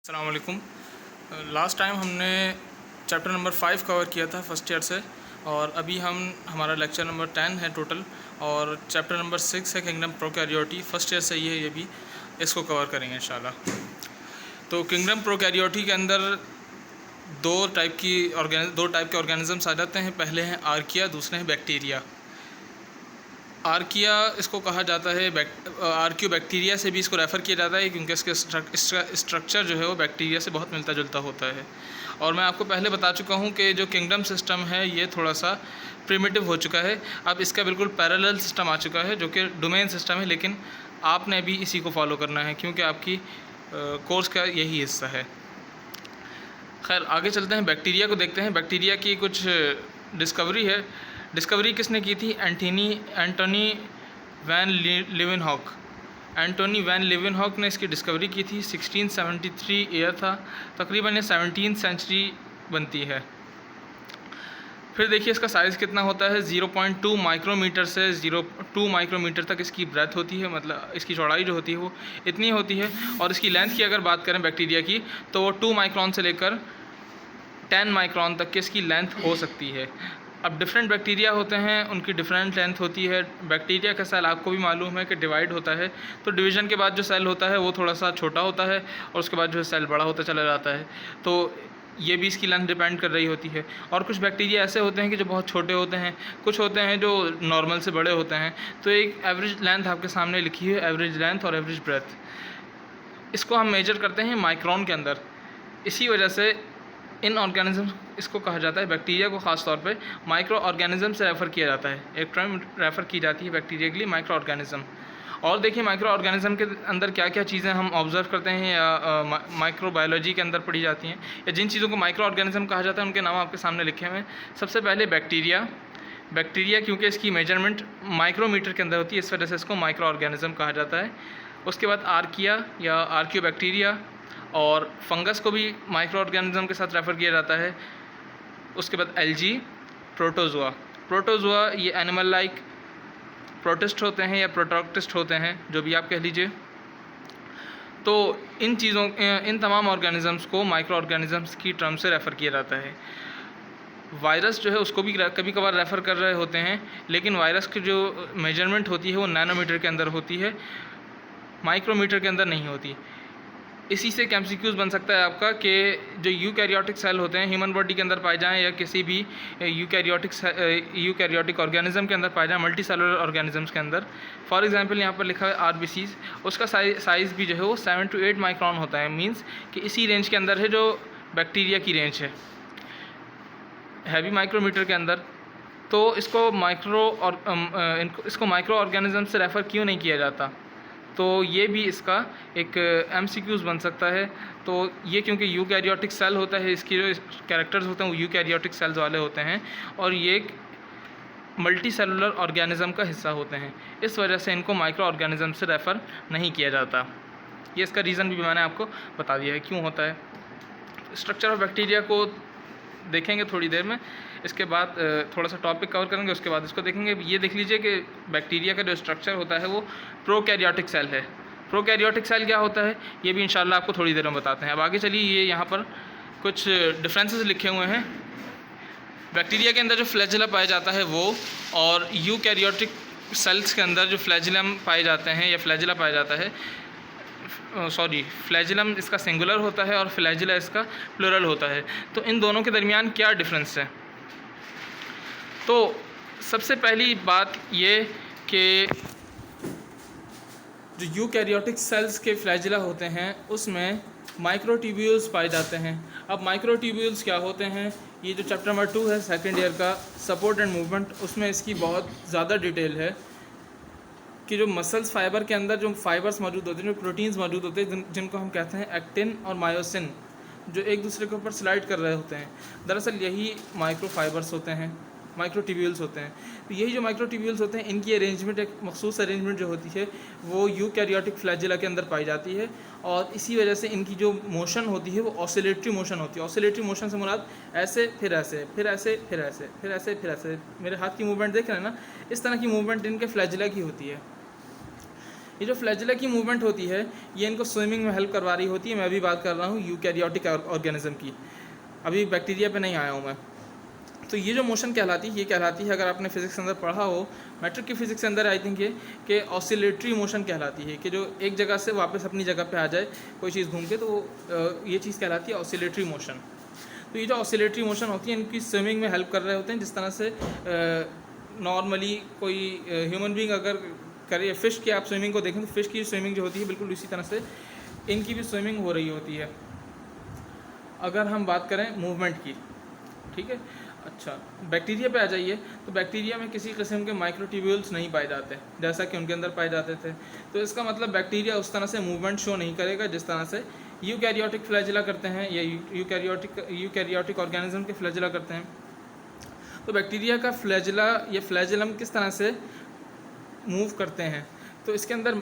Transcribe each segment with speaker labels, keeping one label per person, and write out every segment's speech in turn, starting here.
Speaker 1: अस्सलाम वालेकुम। Last time हमने चैप्टर नंबर 5 कवर किया था फर्स्ट ईयर से, और अभी हमारा लेक्चर नंबर 10 है टोटल, और चैप्टर नंबर 6 है किंगडम प्रोकैरियोटी। फर्स्ट ईयर से ही है ये भी, इसको कवर करेंगे इंशाल्लाह। तो किंगडम प्रोकैरियोटी के अंदर दो टाइप के ऑर्गेनिज़म्स आ जाते हैं। पहले हैं आर्किया, दूसरे हैं बैक्टीरिया। आर्किया इसको कहा जाता है, आर्कियो बैक्टीरिया से भी इसको रेफ़र किया जाता है क्योंकि इसके स्ट्रक्चर जो है वो बैक्टीरिया से बहुत मिलता जुलता होता है। और मैं आपको पहले बता चुका हूँ कि जो किंगडम सिस्टम है ये थोड़ा सा प्रिमिटिव हो चुका है। अब इसका बिल्कुल पैरेलल सिस्टम आ चुका है जो कि डोमेन सिस्टम है, लेकिन आपने भी इसी को फॉलो करना है क्योंकि आपकी कोर्स का यही हिस्सा है। खैर आगे चलते हैं, बैक्टीरिया को देखते हैं। बैक्टीरिया की कुछ डिस्कवरी है। डिस्कवरी किसने की थी? Antonie van Leeuwenhoek. Antonie van Leeuwenhoek ने इसकी डिस्कवरी की थी। 1673 ईयर था, तकरीबन ये 17th सेंचुरी बनती है। फिर देखिए इसका साइज़ कितना होता है। 0.2 माइक्रोमीटर से 0.2 माइक्रोमीटर तक इसकी ब्रेथ होती है, मतलब इसकी चौड़ाई जो होती है वो इतनी होती है। और इसकी लेंथ की अगर बात करें बैक्टीरिया की, तो वो 2 माइक्रोन से लेकर 10 माइक्रोन तक की इसकी लेंथ हो सकती है। अब डिफरेंट बैक्टीरिया होते हैं, उनकी डिफरेंट लेंथ होती है। बैक्टीरिया का सेल आपको भी मालूम है कि डिवाइड होता है, तो डिवीज़न के बाद जो सेल होता है वो थोड़ा सा छोटा होता है और उसके बाद जो है सेल बड़ा होता चला जाता है। तो ये भी इसकी लेंथ डिपेंड कर रही होती है। और कुछ बैक्टीरिया ऐसे होते हैं कि जो बहुत छोटे होते हैं, कुछ होते हैं जो नॉर्मल से बड़े होते हैं। तो एक एवरेज लेंथ आपके सामने लिखी है, एवरेज लेंथ और एवरेज ब्रेथ। इसको हम मेजर करते हैं माइक्रोन के अंदर। इसी वजह से इन ऑर्गेनिज्म इसको कहा जाता है, बैक्टीरिया को ख़ास तौर पे माइक्रो ऑर्गेनिज्म से रेफ़र किया जाता है। एक टर्म रेफ़र की जाती है बैक्टीरिया के लिए, माइक्रो ऑर्गेनिज्म। और देखिए माइक्रो ऑर्गेनिज्म के अंदर क्या क्या चीज़ें हम ऑब्ज़र्व करते हैं या माइक्रो बायोलॉजी के अंदर पढ़ी जाती हैं, या जिन चीज़ों को माइक्रो ऑर्गेनिज्म कहा जाता है उनके नाम आपके सामने लिखे हुए हैं। सबसे पहले बैक्टीरिया। बैक्टीरिया क्योंकि इसकी मेजरमेंट माइक्रोमीटर के अंदर होती है, इस वजह से इसको माइक्रो ऑर्गेनिज्म कहा जाता है। उसके बाद आर्किया या आर्कियो बैक्टीरिया, और फंगस को भी माइक्रो ऑर्गेनिज्म के साथ रेफ़र किया जाता है। उसके बाद एल्गी, प्रोटोज़ोआ। प्रोटोज़ोआ ये एनिमल लाइक प्रोटिस्ट होते हैं या प्रोटोक्टिस्ट होते हैं, जो भी आप कह लीजिए। तो इन तमाम ऑर्गेनिजम्स को माइक्रो ऑर्गेनिजम्स की टर्म से रेफ़र किया जाता है। वायरस जो है उसको भी कभी कभार रेफ़र कर रहे होते हैं, लेकिन वायरस की जो मेजरमेंट होती है वो नैनोमीटर के अंदर होती है, माइक्रोमीटर के अंदर नहीं होती। इसी से एक एमसीक्यूज़ बन सकता है आपका कि जो यूकैरियोटिक सेल होते हैं ह्यूमन बॉडी के अंदर पाए जाएं या किसी भी यूकैरियोटिक ऑर्गेनिज्म के अंदर पाए जाएं, मल्टी सेलुलर ऑर्गेनिजम्स के अंदर। फॉर एग्जांपल यहाँ पर लिखा है आरबीसीज, उसका साइज़ भी जो है वो 7 to 8 माइक्रोन होता है। मींस कि इसी रेंज के अंदर है जो बैक्टीरिया की रेंज है भी माइक्रोमीटर के अंदर। तो इसको माइक्रो ऑर्गेनिज्म से रेफ़र क्यों नहीं किया जाता? तो ये भी इसका एक एमसीक्यूज़ बन सकता है। तो ये क्योंकि यूकैरियोटिक सेल होता है, इसकी जो कैरेक्टर्स होते हैं वो यूकैरियोटिक सेल्स वाले होते हैं, और ये एक मल्टी सेलुलर ऑर्गेनिज्म का हिस्सा होते हैं। इस वजह से इनको माइक्रो ऑर्गेनिज्म से रेफ़र नहीं किया जाता। ये इसका रीज़न भी मैंने आपको बता दिया है क्यों होता है। स्ट्रक्चर ऑफ बैक्टीरिया को देखेंगे थोड़ी देर में, इसके बाद थोड़ा सा टॉपिक कवर करेंगे, उसके बाद इसको देखेंगे। ये देख लीजिए कि बैक्टीरिया का जो स्ट्रक्चर होता है वो प्रोकैरियोटिक सेल है। प्रोकैरियोटिक सेल क्या होता है ये भी इंशाल्लाह आपको थोड़ी देर में बताते हैं। अब आगे चलिए, ये यहाँ पर कुछ डिफरेंसेस लिखे हुए हैं। बैक्टीरिया के अंदर जो फ्लैजिला पाया जाता है वो, और यूकैरियोटिक सेल्स के अंदर जो फ्लैजिलम पाए जाते हैं या फ्लैजिला पाया जाता है, फ्लैजिलम इसका सिंगुलर होता है और फ्लैजिला इसका प्लूरल होता है। तो इन दोनों के दरमियान क्या डिफरेंस है? तो सबसे पहली बात ये कि जो यूकैरियोटिक सेल्स के फ्लैजिला होते हैं उसमें माइक्रोट्यूब्यूल्स पाए जाते हैं। अब माइक्रोट्यूब्यूल्स क्या होते हैं, ये जो चैप्टर नंबर 2 है सेकेंड ईयर का, सपोर्ट एंड मूवमेंट, उसमें इसकी बहुत ज़्यादा डिटेल है कि जो मसल्स फाइबर के अंदर जो फाइबर्स मौजूद होते हैं, जो प्रोटीन्स मौजूद होते हैं, जिनको हम कहते हैं एक्टिन और मायोसिन, जो एक दूसरे के ऊपर स्लाइड कर रहे होते हैं, दरअसल यही माइक्रो फाइबर्स होते हैं, माइक्रोट्यूब्यूल्स होते हैं। तो यही जो माइक्रोट्यूब्यूल्स होते हैं इनकी अरेंजमेंट, एक मखसूस अरेंजमेंट जो होती है वो यूकैरियोटिक फ्लैजिला के अंदर पाई जाती है, और इसी वजह से इनकी जो मोशन होती है वो ऑसिलेटरी मोशन होती है। ऑसिलेटरी मोशन से मुराद ऐसे फिर ऐसे फिर ऐसे फिर ऐसे फिर ऐसे फिर ऐसे, मेरे हाथ की मूवमेंट देख रहे हैं ना, इस तरह की मूवमेंट इनके फ्लैजिला की होती है। ये जो फ्लैजिला की मूवमेंट होती है ये इनको स्विमिंग में हेल्प करवा रही होती है। मैं अभी बात कर रहा हूँ यूकैरियोटिक ऑर्गेनिज्म की, अभी बैक्टीरिया पे नहीं आया हूँ मैं। तो ये जो मोशन कहलाती है, ये कहलाती है, अगर आपने फिजिक्स के अंदर पढ़ा हो, मैट्रिक की फिजिक्स के अंदर आई थिंक, ये कि ऑसिलेटरी मोशन कहलाती है, कि जो एक जगह से वापस अपनी जगह पे आ जाए कोई चीज़ घूम के, तो ये चीज़ कहलाती है ऑसिलेटरी मोशन। तो ये जो ऑसिलेटरी मोशन होती है इनकी स्विमिंग में हेल्प कर रहे होते हैं, जिस तरह से नॉर्मली कोई ह्यूमन बींग अगर करे, फ़िश की आप स्विमिंग को देखें तो फ़िश की स्विमिंग जो होती है बिल्कुल इसी तरह से इनकी भी स्विमिंग हो रही होती है, अगर हम बात करें मूवमेंट की। ठीक है, अच्छा बैक्टीरिया पे आ जाइए, तो बैक्टीरिया में किसी किस्म के माइक्रोट्यूब्यूल्स नहीं पाए जाते जैसा कि उनके अंदर पाए जाते थे। तो इसका मतलब बैक्टीरिया उस तरह से मूवमेंट शो नहीं करेगा जिस तरह से यूकैरियोटिक फ्लैजिला करते हैं या यूकैरियोटिक ऑर्गेनिज्म के फ्लैजिला करते हैं। तो बैक्टीरिया का फ्लैजिला या फ्लैजिलम किस तरह से मूव करते हैं, तो इसके अंदर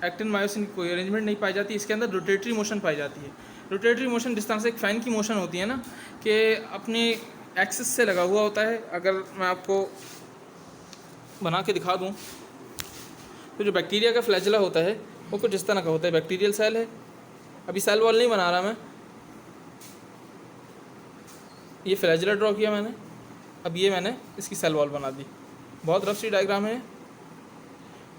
Speaker 1: एक्टिन मायोसिन की कोई अरेंजमेंट नहीं पाई जाती, इसके अंदर रोटेटरी मोशन पाई जाती है। रोटेटरी मोशन जिस तरह से एक फ़ैन की मोशन होती है ना, कि अपनी एक्सिस से लगा हुआ होता है। अगर मैं आपको बना के दिखा दूं, तो जो बैक्टीरिया का फ्लैजिला होता है वो कुछ इस तरह का होता है। बैक्टीरियल सेल है, अभी सेल वॉल नहीं बना रहा मैं, ये फ्लैजिला ड्रॉ किया मैंने, अब ये मैंने इसकी सेल वॉल बना दी, बहुत रफ सी डायग्राम है।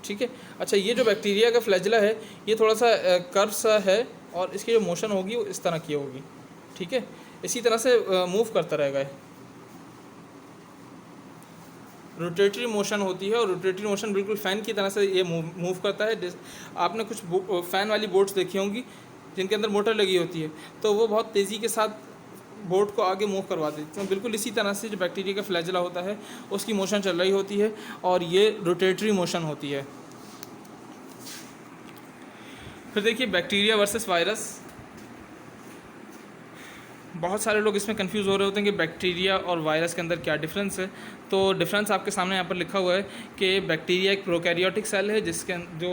Speaker 1: ठीक है, अच्छा ये जो बैक्टीरिया का फ्लैजिला है ये थोड़ा सा कर्व सा है और इसकी जो मोशन होगी वो इस तरह की होगी। ठीक है, इसी तरह से मूव करता रहेगा, रोटेटरी मोशन होती है, और रोटेटरी मोशन बिल्कुल फ़ैन की तरह से ये मूव करता है। आपने कुछ फ़ैन वाली बोट्स देखी होंगी जिनके अंदर मोटर लगी होती है, तो वो बहुत तेज़ी के साथ बोट को आगे मूव करवा देते हैं। बिल्कुल इसी तरह से जो बैक्टीरिया का फ्लैजिला होता है उसकी मोशन चल रही होती है और ये रोटेटरी मोशन होती है। फिर देखिए बैक्टीरिया वर्सेस वायरस, बहुत सारे लोग इसमें कंफ्यूज हो रहे होते हैं कि बैक्टीरिया और वायरस के अंदर क्या डिफरेंस है। तो डिफरेंस आपके सामने यहाँ पर लिखा हुआ है कि बैक्टीरिया एक प्रोकैरियोटिक सेल है, जिसके जो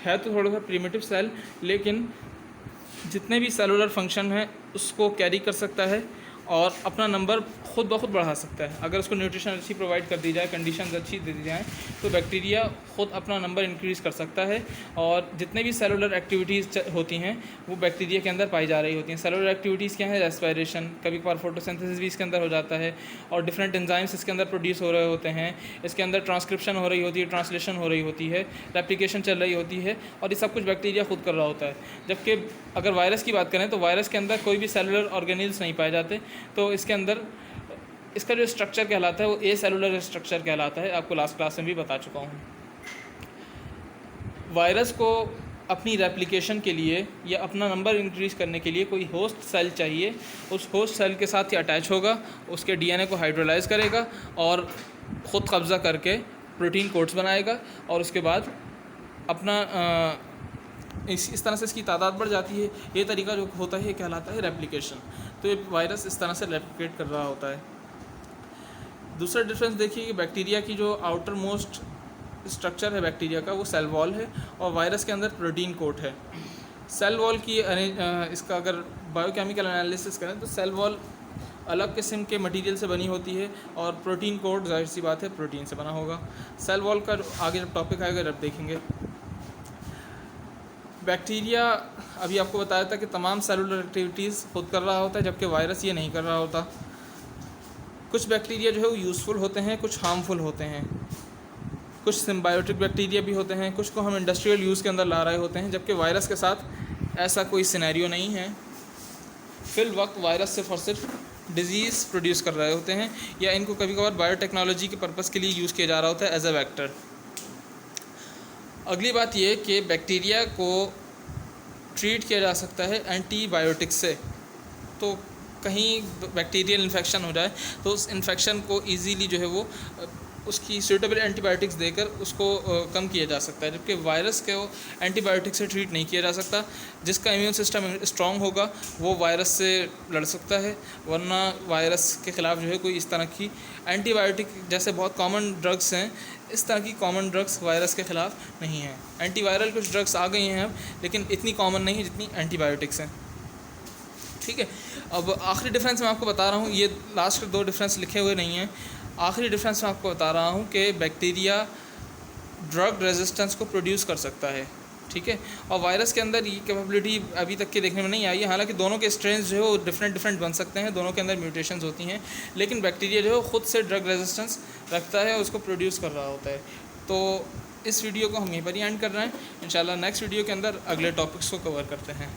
Speaker 1: है तो थोड़ा सा प्रिमिटिव सेल, लेकिन जितने भी सेलुलर फंक्शन हैं उसको कैरी कर सकता है और अपना नंबर खुद ब खुद बढ़ा सकता है। अगर उसको न्यूट्रिशन अच्छी प्रोवाइड कर दी जाए, कंडीशंस अच्छी दे दी जाएँ, तो बैक्टीरिया खुद अपना नंबर इंक्रीज़ कर सकता है। और जितने भी सेलुलर एक्टिविटीज़ होती हैं वो बैक्टीरिया के अंदर पाई जा रही होती हैं। सेलुलर एक्टिविटीज़ क्या है? रेस्पिरेशन, कभी कभार फोटोसिंथेसिस भी इसके अंदर हो जाता है, और डिफरेंट एंजाइम्स इसके अंदर प्रोड्यूस हो रहे होते हैं। इसके अंदर ट्रांसक्रिप्शन हो रही होती है, ट्रांसलेशन हो रही होती है, रेप्लिकेशन चल रही होती है, और ये सब कुछ बैक्टीरिया खुद कर रहा होता है। जबकि अगर वायरस की बात करें तो वायरस के अंदर कोई भी सेलुलर ऑर्गेनिल्स नहीं पाए जाते। तो इसके अंदर इसका जो स्ट्रक्चर कहलाता है वो ए सेलुलर स्ट्रक्चर कहलाता है, आपको लास्ट क्लास में भी बता चुका हूँ। वायरस को अपनी रेप्लिकेशन के लिए या अपना नंबर इंक्रीज़ करने के लिए कोई होस्ट सेल चाहिए। उस होस्ट सेल के साथ ही अटैच होगा, उसके डीएनए को हाइड्रोलाइज करेगा और ख़ुद कब्ज़ा करके प्रोटीन कोड्स बनाएगा, और उसके बाद अपना इस तरह से इसकी तादाद बढ़ जाती है। ये तरीका जो होता है ये कहलाता है रेप्लिकेशन। तो ये वायरस इस तरह से रेप्लिकेट कर रहा होता है। दूसरा डिफरेंस देखिए कि बैक्टीरिया की जो आउटर मोस्ट स्ट्रक्चर है बैक्टीरिया का वो सेल वॉल है, और वायरस के अंदर प्रोटीन कोट है। सेल वॉल की इसका अगर बायोकेमिकल एनालिसिस करें तो सेल वॉल अलग किस्म के मटेरियल से बनी होती है, और प्रोटीन कोट जाहिर सी बात है प्रोटीन से बना होगा। सेल वॉल का आगे जब टॉपिक आएगा जब देखेंगे। बैक्टीरिया अभी आपको बताया था कि तमाम सेलुलर एक्टिविटीज़ खुद कर रहा होता है, जबकि वायरस ये नहीं कर रहा होता। कुछ बैक्टीरिया जो है वो यूज़फुल होते हैं, कुछ हार्मफुल होते हैं। कुछ सिम्बायोटिक बैक्टीरिया भी होते हैं, कुछ को हम इंडस्ट्रियल यूज़ के अंदर ला रहे होते हैं, जबकि वायरस के साथ ऐसा कोई सिनेरियो नहीं है। फिल वक्त वायरस सिर्फ और सिर्फ डिज़ीज़ प्रोड्यूस कर रहे होते हैं, या इनको कभी कभार बायोटेक्नोलॉजी के पर्पज़ के लिए यूज़ किया जा रहा होता है एज अ वेक्टर। अगली बात ये कि बैक्टीरिया को ट्रीट किया जा सकता है एंटीबायोटिक से। तो कहीं बैक्टीरियल इन्फेक्शन हो जाए तो उस इन्फेक्शन को इजीली जो है वो उसकी सूटेबल एंटीबायोटिक्स देकर उसको कम किया जा सकता है, जबकि वायरस को एंटीबायोटिक से ट्रीट नहीं किया जा सकता। जिसका इम्यून सिस्टम स्ट्रॉन्ग होगा वो वायरस से लड़ सकता है, वरना वायरस के ख़िलाफ़ जो है कोई इस तरह की एंटीबायोटिक जैसे बहुत कॉमन ड्रग्स हैं, इस तरह की कॉमन ड्रग्स वायरस के ख़िलाफ़ नहीं हैं। एंटीवायरल कुछ ड्रग्स आ गई हैं अब, लेकिन इतनी कॉमन नहीं है जितनी एंटीबायोटिक्स हैं। ठीक है, अब आखिरी डिफरेंस मैं आपको बता रहा हूँ, ये लास्ट के दो डिफरेंस लिखे हुए नहीं हैं। आखिरी डिफरेंस मैं आपको बता रहा हूँ कि बैक्टीरिया ड्रग रेजिस्टेंस को प्रोड्यूस कर सकता है, ठीक है। और वायरस के अंदर ये कैपेबिलिटी अभी तक के देखने में नहीं आई है, हालांकि दोनों के स्ट्रेंस जो है वो डिफरेंट बन सकते हैं, दोनों के अंदर म्यूटेशंस होती हैं, लेकिन बैक्टीरिया जो है वो खुद से ड्रग रेजिस्टेंस रखता है और उसको प्रोड्यूस कर रहा होता है। तो इस वीडियो को हम यहीं पर ही एंड कर रहे हैं। इंशाल्लाह नेक्स्ट वीडियो के अंदर अगले टॉपिक्स को कवर करते हैं।